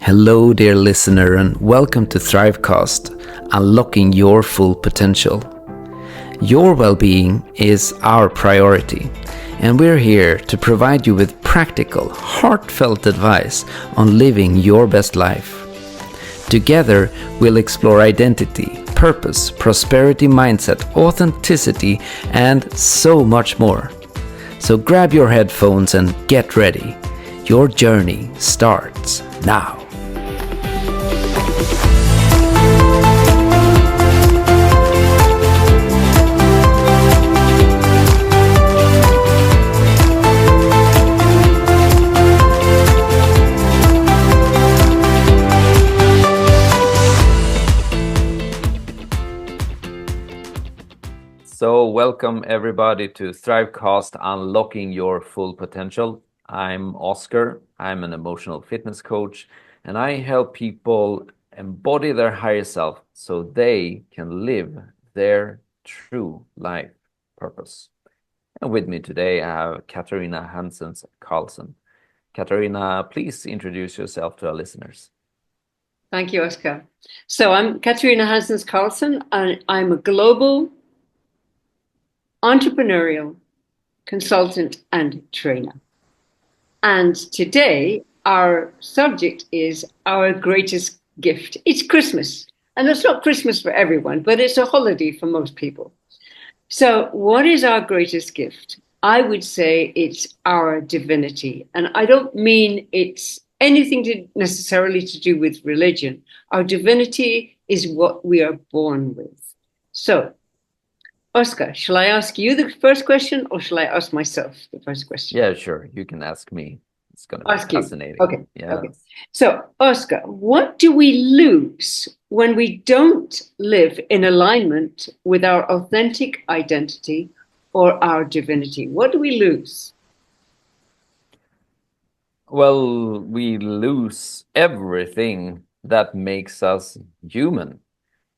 Hello, dear listener, and welcome to ThriveCast, unlocking your full potential. Your well-being is our priority, and we're here to provide you with practical, heartfelt advice on living your best life. Together, we'll explore identity, purpose, prosperity mindset, authenticity, and so much more. So grab your headphones and get ready. Your journey starts now. So welcome everybody to ThriveCast, Unlocking Your Full Potential. I'm Oscar. I'm an emotional fitness coach, and I help people embody their higher self so they can live their true life purpose. And with me today, I have Katarina Hansen Carlson. Katarina, please introduce yourself to our listeners. Thank you, Oscar. So I'm Katarina Hansen Carlson, and I'm a global entrepreneurial consultant and trainer. And today, our subject is our greatest gift. It's Christmas. And it's not Christmas for everyone, but it's a holiday for most people. So what is our greatest gift? I would say it's our divinity. And I don't mean it's anything necessarily to do with religion. Our divinity is what we are born with. So, Oscar, shall I ask you the first question or shall I ask myself the first question? Yeah, sure. You can ask me. It's going to be fascinating. Okay. Yeah. Okay. So, Oscar, what do we lose when we don't live in alignment with our authentic identity or our divinity? What do we lose? Well, we lose everything that makes us human.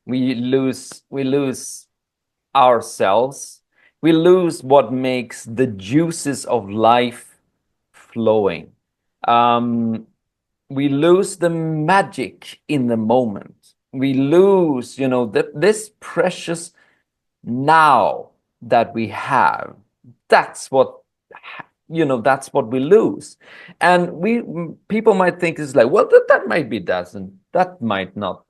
We lose ourselves. We lose what makes the juices of life flowing. We lose the magic in the moment. We lose, this precious now that we have. That's what we lose. And people might think it's like, well, that might be doesn't, that might not.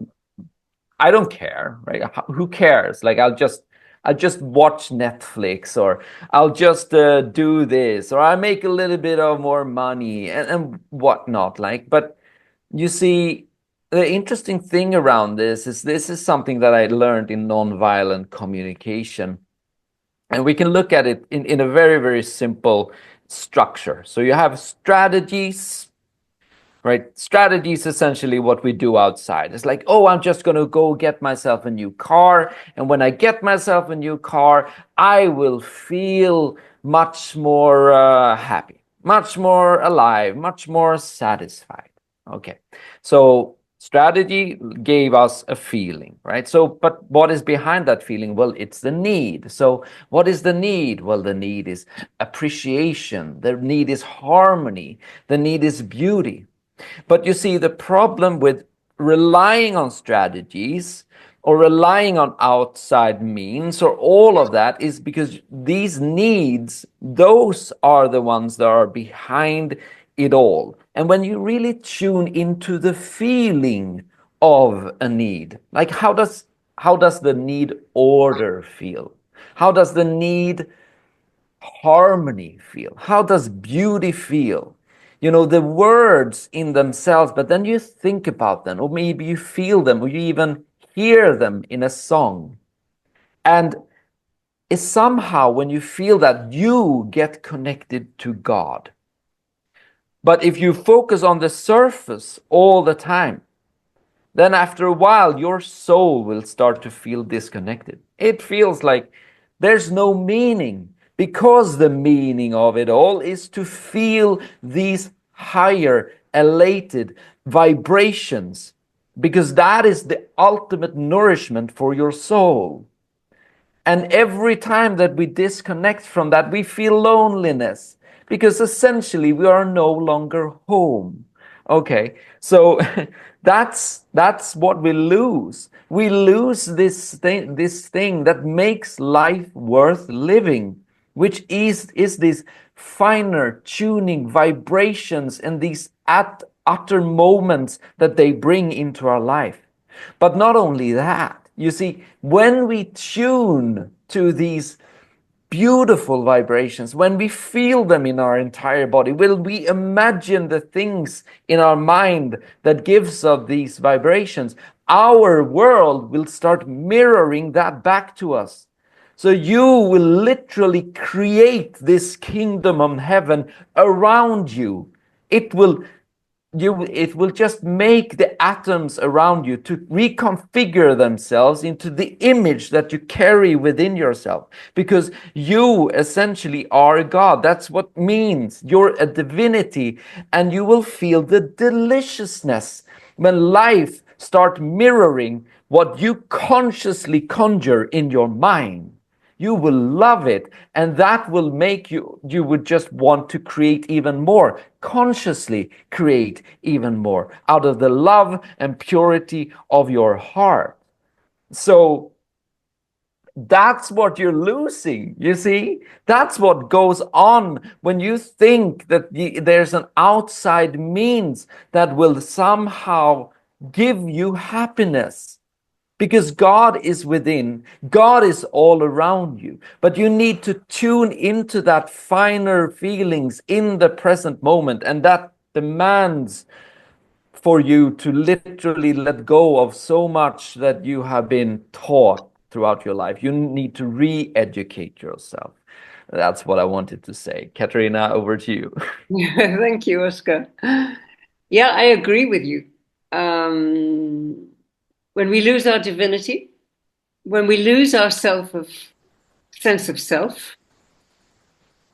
I don't care, right? Who cares? Like, I'll just watch Netflix, or I'll just do this, or I make a little bit of more money and whatnot. But you see, the interesting thing around this is something that I learned in nonviolent communication. And we can look at it in a very, very simple structure. So you have strategies, right? Strategy is essentially what we do outside. It's like, oh, I'm just going to go get myself a new car. And when I get myself a new car, I will feel much more happy, much more alive, much more satisfied. Okay. So strategy gave us a feeling, right? So, but what is behind that feeling? Well, it's the need. So what is the need? Well, the need is appreciation. The need is harmony. The need is beauty. But you see, the problem with relying on strategies or relying on outside means or all of that is because these needs, those are the ones that are behind it all. And when you really tune into the feeling of a need, like how does the need order feel? How does the need harmony feel? How does beauty feel? The words in themselves, but then you think about them, or maybe you feel them, or you even hear them in a song. And it's somehow when you feel that, you get connected to God. But if you focus on the surface all the time, then after a while, your soul will start to feel disconnected. It feels like there's no meaning, because the meaning of it all is to feel these higher, elated vibrations, because that is the ultimate nourishment for your soul. And every time that we disconnect from that, we feel loneliness, because essentially we are no longer home. Okay, so that's what we lose. We lose this thing that makes life worth living, which is these finer tuning vibrations and these utter moments that they bring into our life. But not only that, you see, when we tune to these beautiful vibrations, when we feel them in our entire body, will we imagine the things in our mind that gives us these vibrations, our world will start mirroring that back to us. So you will literally create this kingdom of heaven around you. It will it will just make the atoms around you to reconfigure themselves into the image that you carry within yourself, because you essentially are a god. That's what means you're a divinity, and you will feel the deliciousness when life start mirroring what you consciously conjure in your mind. You will love it, and that will make you would just want to create even more, consciously create even more out of the love and purity of your heart. So that's what you're losing, you see. That's what goes on when you think that there's an outside means that will somehow give you happiness, because God is within, God is all around you. But you need to tune into that finer feelings in the present moment, and that demands for you to literally let go of so much that you have been taught throughout your life. You need to re-educate yourself. That's what I wanted to say. Katarina, over to you. Thank you, Oscar. Yeah, I agree with you. Um, when we lose our divinity, when we lose our sense of self,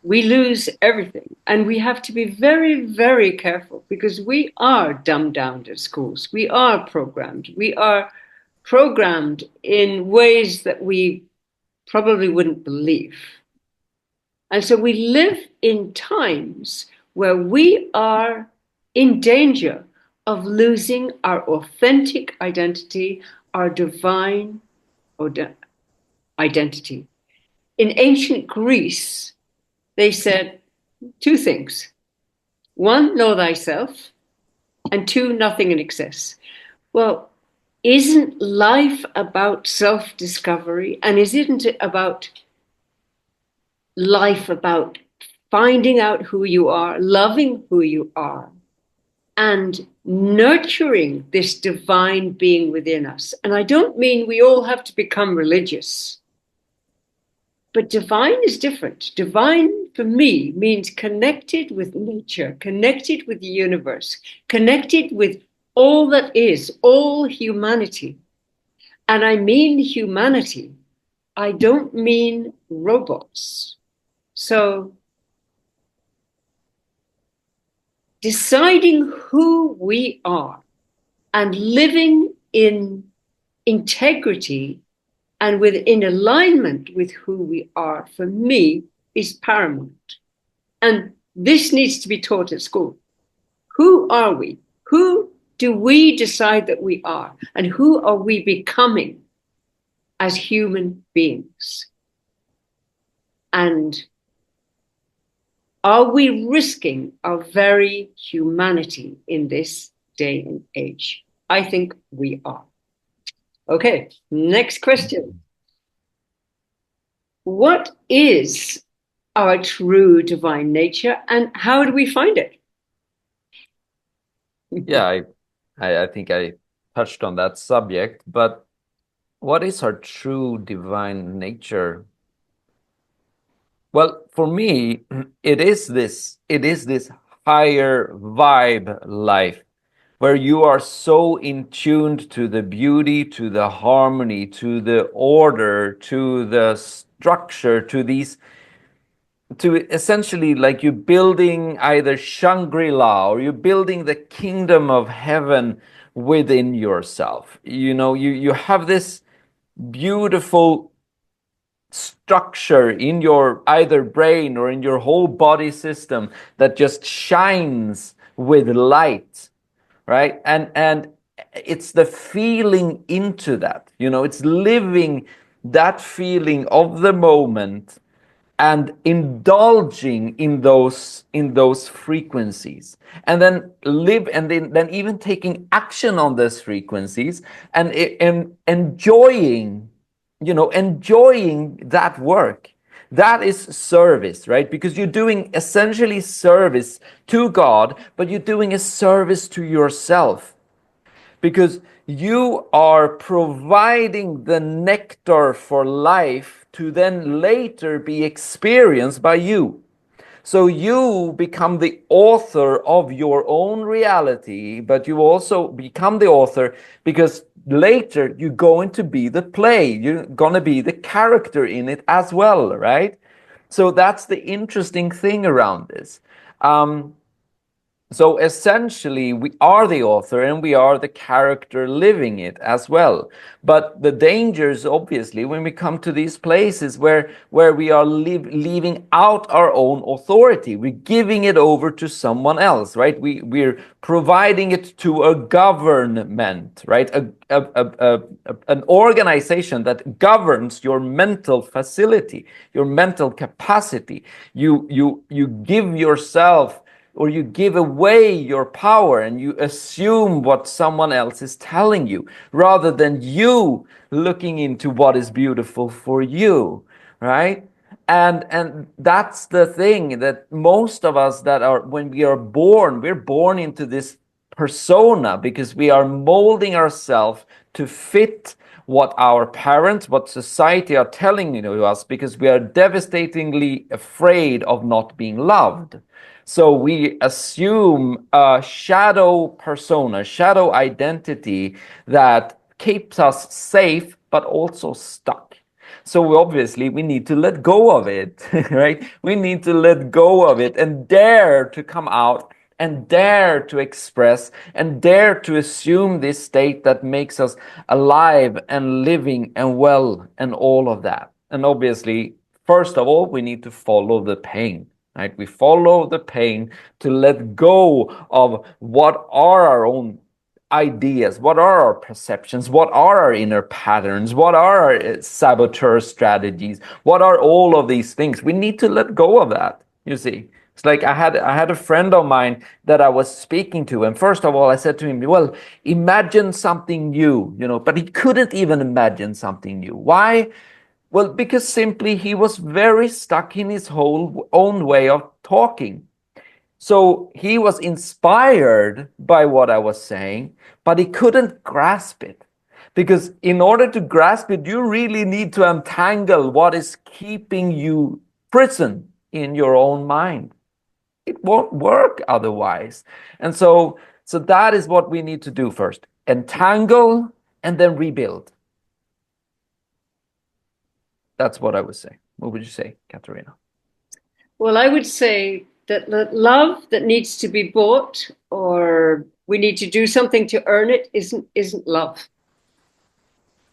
we lose everything. And we have to be very, very careful, because we are dumbed down at schools. We are programmed. We are programmed in ways that we probably wouldn't believe. And so we live in times where we are in danger of losing our authentic identity, our divine identity. In ancient Greece, they said two things: one, know thyself, and two, nothing in excess. Well, isn't life about self discovery? And isn't it about life about finding out who you are, loving who you are, and nurturing this divine being within us? And I don't mean we all have to become religious, but divine is different. Divine for me means connected with nature, connected with the universe, connected with all that is, all humanity. And I mean humanity. I don't mean robots. So deciding who we are and living in integrity and in alignment with who we are, for me, is paramount. And this needs to be taught at school. Who are we? Who do we decide that we are? And who are we becoming as human beings? And are we risking our very humanity in this day and age? I think we are. Okay, next question. What is our true divine nature, and how do we find it? Yeah, I think I touched on that subject, but what is our true divine nature? Well, for me, it is this higher vibe life where you are so in tuned to the beauty, to the harmony, to the order, to the structure, to essentially like you're building either Shangri-La or you're building the kingdom of heaven within yourself. You have this beautiful structure in your either brain or in your whole body system that just shines with light. right? And it's the feeling into that, it's living that feeling of the moment and indulging in those frequencies, and then live, and then even taking action on those frequencies, and enjoying that work. That is service, right? Because you're doing essentially service to God, but you're doing a service to yourself, because you are providing the nectar for life to then later be experienced by you. So you become the author of your own reality, but you also become the author because later you're going to be the play. You're going to be the character in it as well, right? So that's the interesting thing around this. So essentially, we are the author and we are the character living it as well. But the dangers, obviously, when we come to these places where we are leaving out our own authority, we're giving it over to someone else, right? We're providing it to a government, right? An organization that governs your mental facility, your mental capacity. You give yourself, or you give away your power, and you assume what someone else is telling you rather than you looking into what is beautiful for you, right? And that's the thing, that most of us, that are, when we are born, we're born into this persona because we are molding ourselves to fit what our parents, what society are telling us, because we are devastatingly afraid of not being loved. So we assume a shadow persona, shadow identity that keeps us safe, but also stuck. So we need to let go of it, right? We need to let go of it and dare to come out and dare to express and dare to assume this state that makes us alive and living and well and all of that. And obviously, first of all, we need to follow the pain. Right? We follow the pain to let go of what are our own ideas, what are our perceptions, what are our inner patterns, what are our saboteur strategies, what are all of these things. We need to let go of that, you see. It's like I had a friend of mine that I was speaking to, and first of all I said to him, well, imagine something new, but he couldn't even imagine something new. Why? Well, because simply he was very stuck in his whole own way of talking. So he was inspired by what I was saying, but he couldn't grasp it. Because in order to grasp it, you really need to untangle what is keeping you prison in your own mind. It won't work otherwise. And so that is what we need to do first. Entangle and then rebuild. That's what I would say. What would you say, Katarina? Well, I would say that the love that needs to be bought, or we need to do something to earn it, isn't love.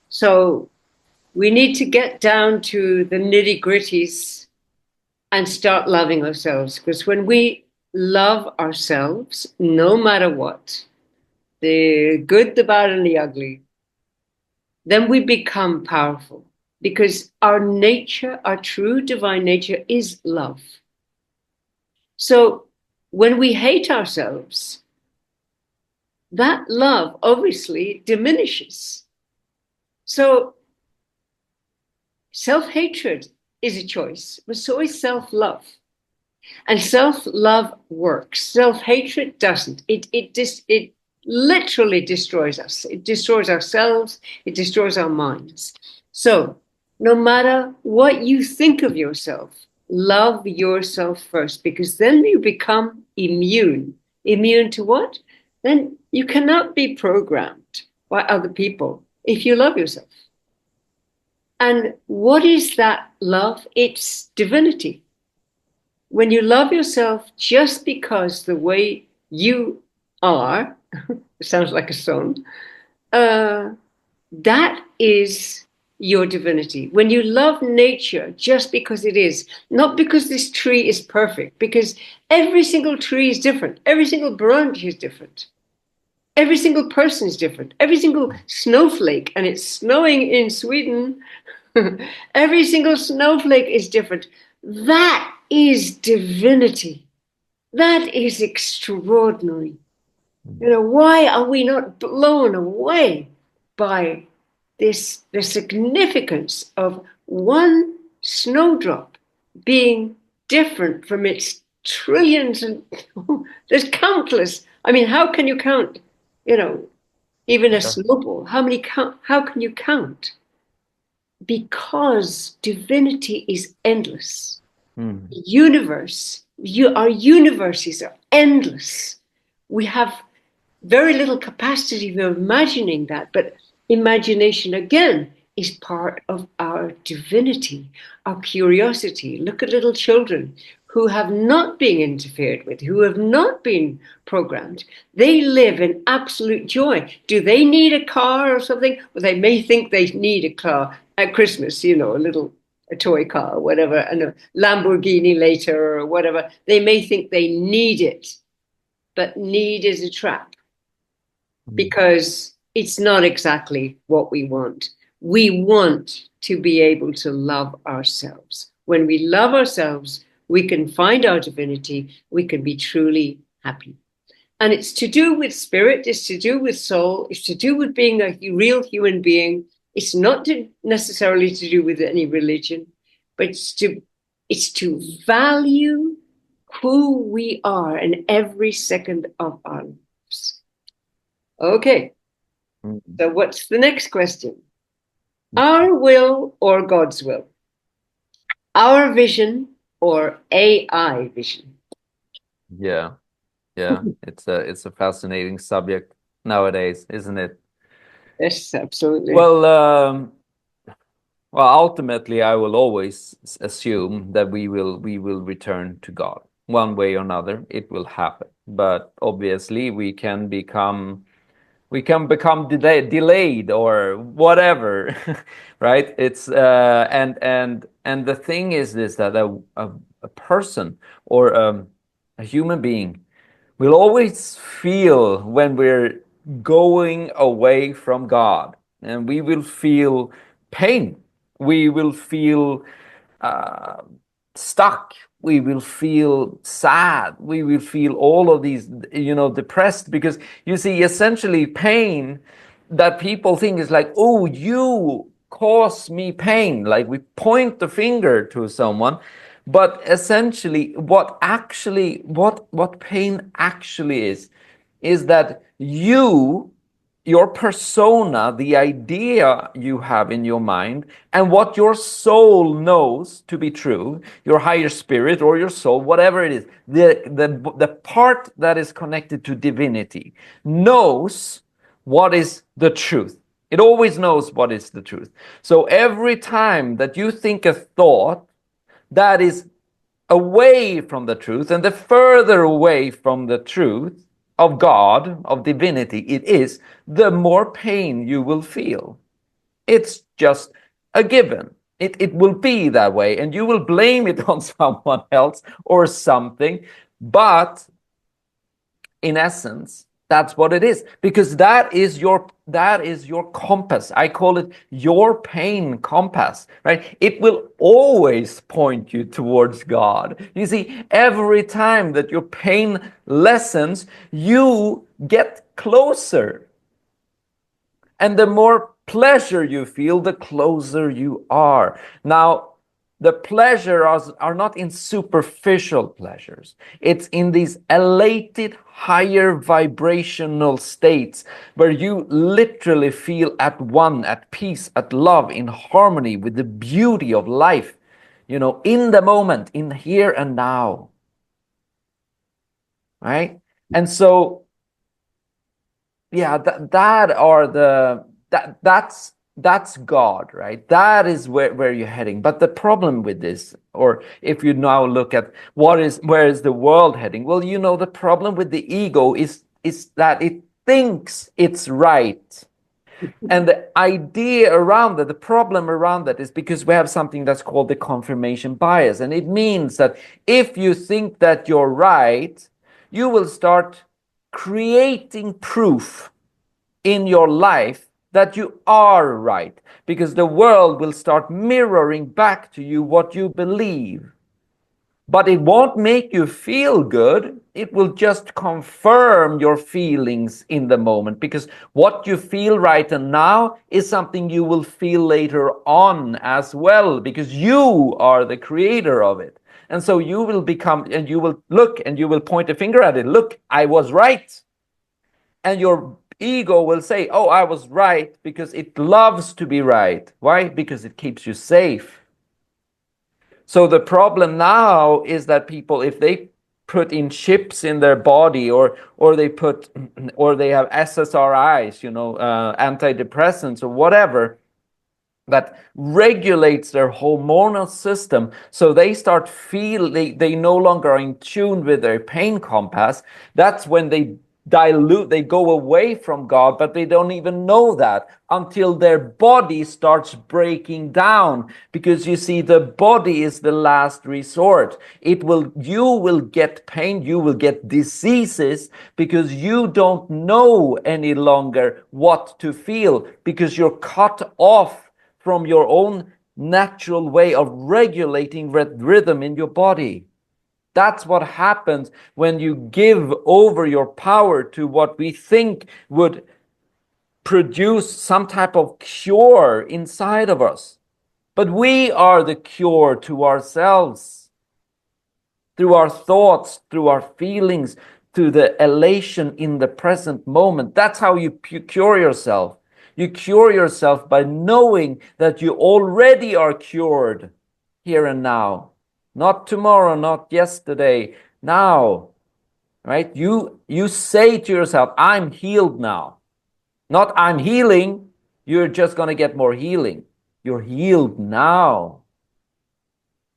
So we need to get down to the nitty-gritties and start loving ourselves. Because when we love ourselves, no matter what, the good, the bad, and the ugly, then we become powerful. Because our nature, our true divine nature, is love. So when we hate ourselves, that love obviously diminishes. So self-hatred is a choice, but so is self-love. And self-love works. Self-hatred doesn't. It literally destroys us. It destroys ourselves. It destroys our minds. So no matter what you think of yourself, love yourself first, because then you become immune. Immune to what? Then you cannot be programmed by other people if you love yourself. And what is that love? It's divinity. When you love yourself just because the way you are, it sounds like a song, that is your divinity. When you love nature just because it is, not because this tree is perfect, because every single tree is different, every single branch is different. Every single person is different. Every single snowflake, and it's snowing in Sweden. Every single snowflake is different. That is divinity. That is extraordinary. Why are we not blown away by this, the significance of one snowdrop being different from its trillions and there's countless. I mean, how can you count, even a snowball? How can you count? Because divinity is endless. Our universes are endless. We have very little capacity for imagining that, but imagination again is part of our divinity, our curiosity. Look at little children who have not been interfered with, who have not been programmed. They live in absolute joy. Do they need a car or something? Well, they may think they need a car at Christmas, a toy car or whatever, and a Lamborghini later or whatever. They may think they need it, but need is a trap because it's not exactly what we want. We want to be able to love ourselves. When we love ourselves, we can find our divinity, we can be truly happy. And it's to do with spirit, it's to do with soul, it's to do with being a real human being. It's not necessarily to do with any religion, but it's to value who we are in every second of our lives. Okay, so what's the next question? Our will or God's will? Our vision or AI vision? Yeah, it's a fascinating subject nowadays, isn't it? Yes, absolutely. Well, ultimately, I will always assume that we will return to God one way or another. It will happen, but obviously, we can become delayed or whatever, right? It's and the thing is this, that a person or a human being will always feel when we're going away from God, and we will feel pain. We will feel uh, stuck. We will feel sad. We will feel all of these, depressed, because you see, essentially, pain that people think is like, oh, you cause me pain. Like we point the finger to someone, but essentially, what pain actually is that your persona, the idea you have in your mind, and what your soul knows to be true, your higher spirit or your soul, whatever it is, the part that is connected to divinity knows what is the truth. It always knows what is the truth. So every time that you think a thought that is away from the truth, and the further away from the truth of God, of divinity it is, the more pain you will feel. It's just a given. It will be that way, and you will blame it on someone else or something. But in essence, that's what it is, because that is your compass. I call it your pain compass, right? It will always point you towards God. You see, every time that your pain lessens, you get closer. And the more pleasure you feel, the closer you are. Now, the pleasures are not in superficial pleasures. It's in these elated, higher vibrational states where you literally feel at one, at peace, at love, in harmony with the beauty of life, in the moment, in here and now. Right? And so, yeah, that's God, right? That is where you're heading. But the problem with this, or if you now look at where is the world heading? Well, the problem with the ego is that it thinks it's right. And the idea around that, the problem around that, is because we have something that's called the confirmation bias. And it means that if you think that you're right, you will start creating proof in your life that you are right, because the world will start mirroring back to you what you believe. But it won't make you feel good. It will just confirm your feelings in the moment, because what you feel right now is something you will feel later on as well, because you are the creator of it. And so you will become, and you will look and you will point a finger at it. Look, I was right. And your ego will say, oh, I was right, because it loves to be right. Why? Because it keeps you safe. So the problem now is that people, if they put in chips in their body, or they put, or they have SSRIs, antidepressants or whatever, that regulates their hormonal system, so they start they no longer are in tune with their pain compass. That's when they dilute, they go away from God, but they don't even know that until their body starts breaking down. Because you see, the body is the last resort. You will get pain, you will get diseases, because you don't know any longer what to feel, because you're cut off from your own natural way of regulating rhythm in your body. That's what happens when you give over your power to what we think would produce some type of cure inside of us. But we are the cure to ourselves, through our thoughts, through our feelings, through the elation in the present moment. That's how you cure yourself. You cure yourself by knowing that you already are cured here and now. Not tomorrow, not yesterday, now. Right? You say to yourself, I'm healed now. Not I'm healing, you're just going to get more healing. You're healed now.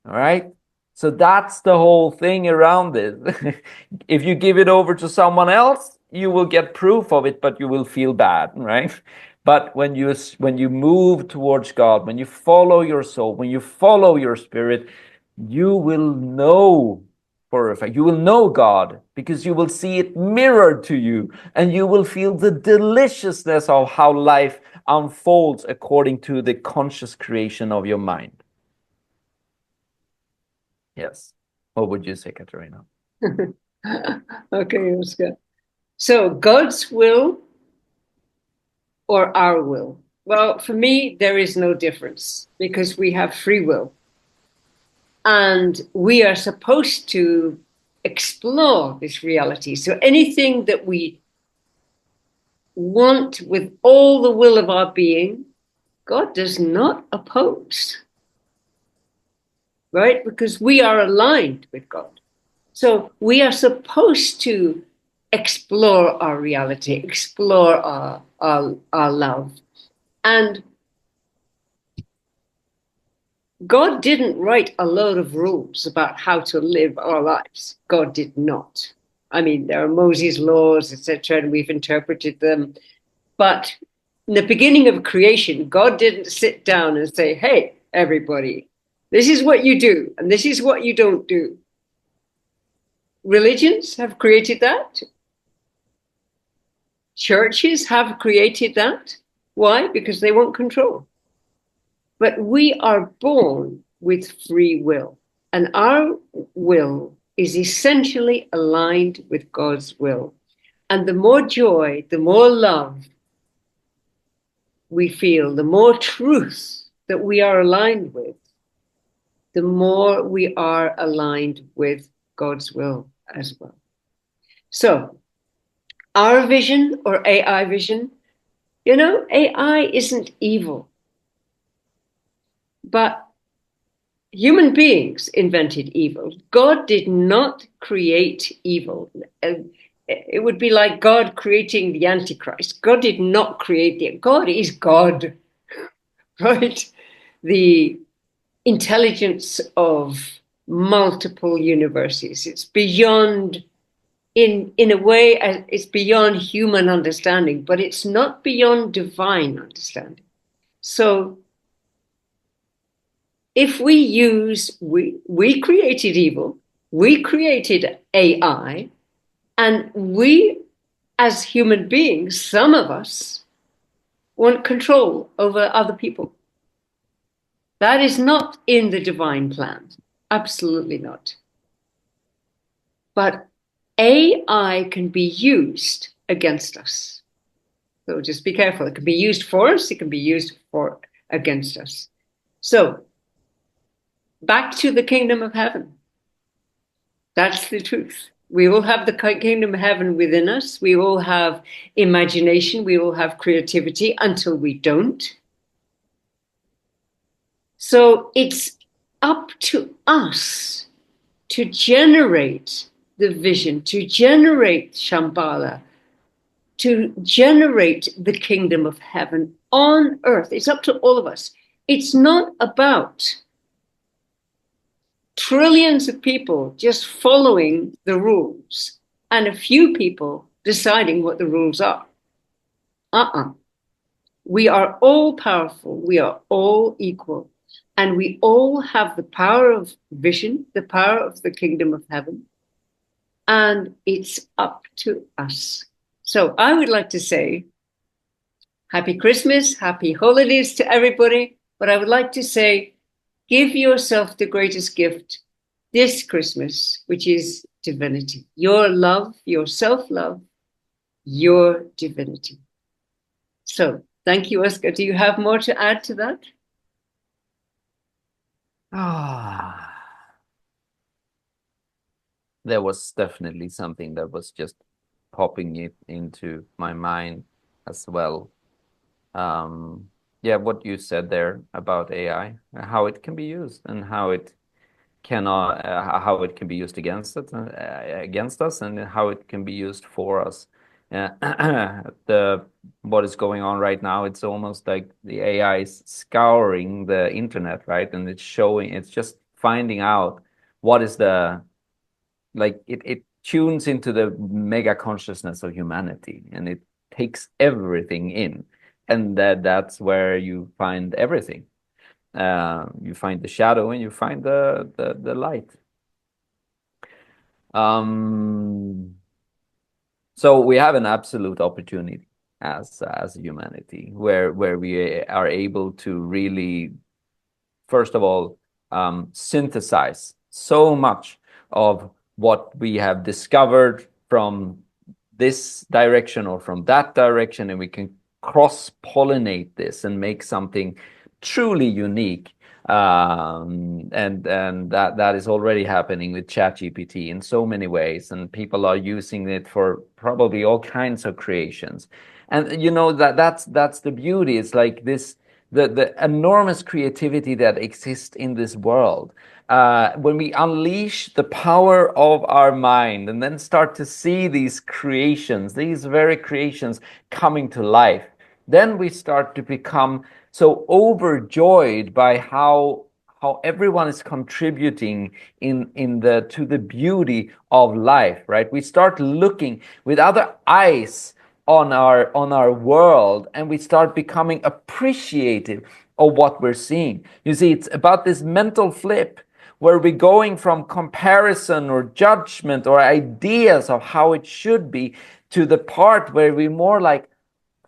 All right? So that's the whole thing around it. If you give it over to someone else, you will get proof of it, but you will feel bad, right? But when you move towards God, when you follow your soul, when you follow your spirit, you will know for a fact. You will know God, because you will see it mirrored to you, and you will feel the deliciousness of how life unfolds according to the conscious creation of your mind. Yes. What would you say, Katarina? Okay, Oscar. So, God's will or our will? Well, for me, there is no difference, because we have free will. And we are supposed to explore this reality. So, anything that we want with all the will of our being, God does not oppose. Right? Because we are aligned with God. So we are supposed to explore our reality, explore our love. And God didn't write a load of rules about how to live our lives. God did not. I mean, there are Moses' laws, etc., and we've interpreted them. But in the beginning of creation, God didn't sit down and say, hey, everybody, this is what you do, and this is what you don't do. Religions have created that. Churches have created that. Why? Because they want control. But we are born with free will, and our will is essentially aligned with God's will. And the more joy, the more love we feel, the more truth that we are aligned with, the more we are aligned with God's will as well. So, our vision or AI vision, AI isn't evil, but human beings invented evil. God did not create evil. It would be like God creating the Antichrist. God did not create God is God, right? The intelligence of multiple universes. It's beyond, in a way, it's beyond human understanding, but it's not beyond divine understanding. So if we created evil, we created AI, and we as human beings, some of us want control over other people. That is not in the divine plan. Absolutely not. But AI can be used against us. So just be careful. It can be used for us, it can be used for against us. So back to the kingdom of heaven. That's the truth. We will have the kingdom of heaven within us. We will have imagination. We will have creativity until we don't. So it's up to us to generate the vision, to generate Shambhala, to generate the kingdom of heaven on earth. It's up to all of us. It's not about trillions of people just following the rules and a few people deciding what the rules are. We are all powerful. We are all equal. And we all have the power of vision, the power of the kingdom of heaven. And it's up to us. So I would like to say Happy Christmas, happy holidays to everybody. But I would like to say, give yourself the greatest gift this Christmas, which is divinity. Your love, your self-love, your divinity. So thank you, Oscar. Do you have more to add to that? There was definitely something that was just popping it into my mind as well. Yeah, what you said there about AI, how it can be used and how it cannot, how it can be used against us, and how it can be used for us. The what is going on right now, it's almost like the AI is scouring the internet, right? And it's just finding out what is the like it tunes into the mega consciousness of humanity, and it takes everything in, and that's where you find everything. You find the shadow and you find the light. So we have an absolute opportunity as humanity, where we are able to really, first of all, synthesize so much of what we have discovered from this direction or from that direction, and we can cross-pollinate this and make something truly unique. And that is already happening with ChatGPT in so many ways, and people are using it for probably all kinds of creations. And you know that's the beauty. It's like this the enormous creativity that exists in this world. When we unleash the power of our mind and then start to see these creations, these very creations coming to life, then we start to become so overjoyed by how everyone is contributing to the beauty of life, right? We start looking with other eyes on our world, and we start becoming appreciative of what we're seeing. You see, it's about this mental flip where we're going from comparison or judgment or ideas of how it should be to the part where we're more like,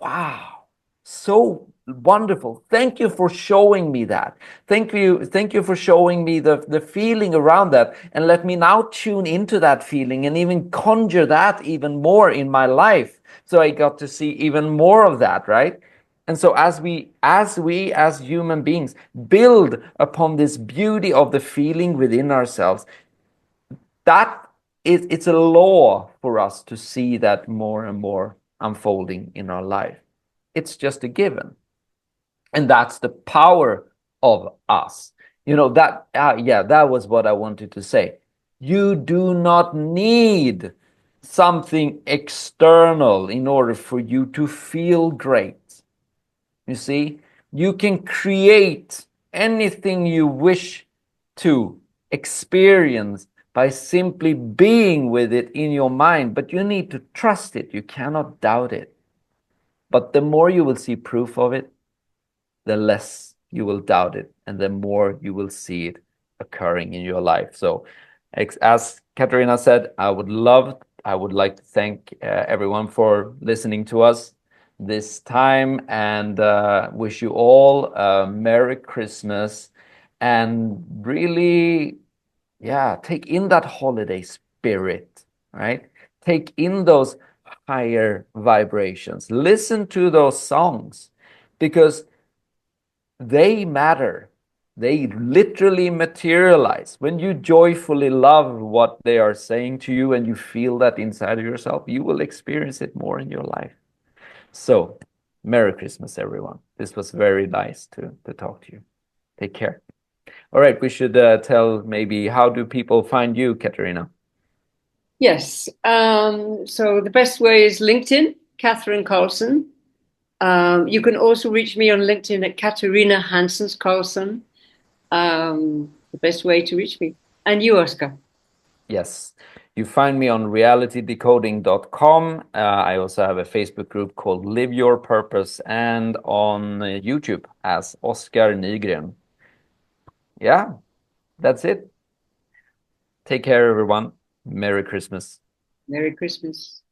wow, so wonderful. Thank you for showing me that. Thank you for showing me the feeling around that. And let me now tune into that feeling and even conjure that even more in my life. So I got to see even more of that, right? And so as human beings build upon this beauty of the feeling within ourselves, it's a law for us to see that more and more unfolding in our life. It's just a given. And that's the power of us. You know, that was what I wanted to say. You do not need something external in order for you to feel great. You see, you can create anything you wish to experience by simply being with it in your mind, but you need to trust it. You cannot doubt it. But the more you will see proof of it, the less you will doubt it, and the more you will see it occurring in your life. So, as Katarina said, I would love I would like to thank everyone for listening to us this time, and wish you all a Merry Christmas, and really, yeah, take in that holiday spirit, right? Take in those higher vibrations. Listen to those songs, because they matter. They literally materialize. When you joyfully love what they are saying to you and you feel that inside of yourself, you will experience it more in your life. So, Merry Christmas, everyone. This was very nice to talk to you. Take care. All right, we should tell maybe, how do people find you, Katarina? Yes. So the best way is LinkedIn, Catherine Carlson. You can also reach me on LinkedIn at Katarina Hansens Carlson. The best way to reach me. And you, Oscar? Yes. You find me on realitydecoding.com. I also have a Facebook group called Live Your Purpose, and on YouTube as Oscar Nygren. Yeah, that's it. Take care, everyone. Merry Christmas. Merry Christmas.